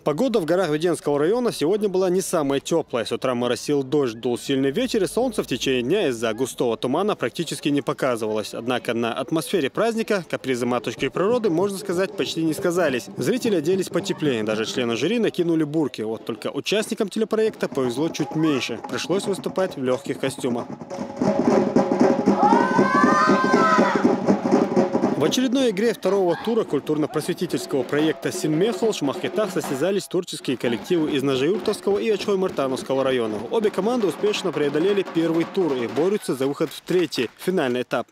Погода в горах Веденского района сегодня была не самая теплая. С утра моросил дождь, дул сильный ветер, и солнце в течение дня из-за густого тумана практически не показывалось. Однако на атмосфере праздника капризы матушки природы, можно сказать, почти не сказались. Зрители оделись потеплее, даже члены жюри накинули бурки. Вот только участникам телепроекта повезло чуть меньше. Пришлось выступать в легких костюмах. В очередной игре второго тура культурно-просветительского проекта «Синмехол» в Шмахкетах состязались творческие коллективы из Нажиюртовского и Ачхой-Мартановского районов. Обе команды успешно преодолели первый тур и борются за выход в третий, финальный этап.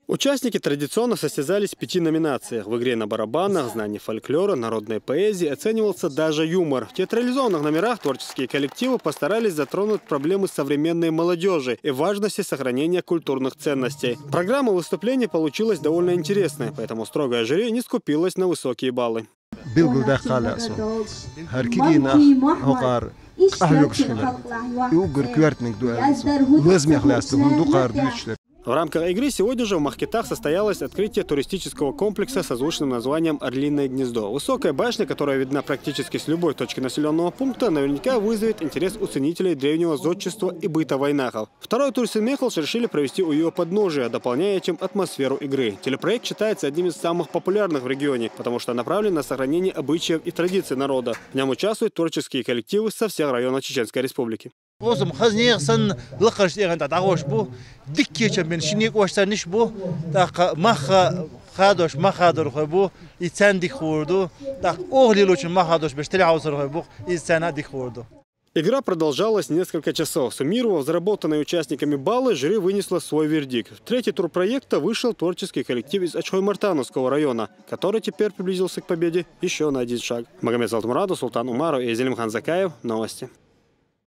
Участники традиционно состязались в 5 номинациях. В игре на барабанах, знание фольклора, народной поэзии оценивался даже юмор. В театрализованных номерах творческие коллективы постарались затронуть проблемы современной молодежи и важности сохранения культурных ценностей. Программа выступлений получилась довольно интересная, поэтому строгое жюри не скупилось на высокие баллы. В рамках игры сегодня же в Махкетах состоялось открытие туристического комплекса со звучным названием «Орлиное гнездо». Высокая башня, которая видна практически с любой точки населенного пункта, наверняка вызовет интерес у ценителей древнего зодчества и быта вайнахов. Второй тур Синмехол решили провести у ее подножия, дополняя этим атмосферу игры. Телепроект считается одним из самых популярных в регионе, потому что направлен на сохранение обычаев и традиций народа. В нем участвуют творческие коллективы со всех районов Чеченской Республики. Игра продолжалась несколько часов. Суммировав заработанные участниками баллы, жюри вынесло свой вердикт. В третий тур проекта вышел творческий коллектив из Ачхой-Мартановского района, который теперь приблизился к победе еще на один шаг. Магомед Салтмурадов, Султан Умаров и Зелимхан Закаев. Новости.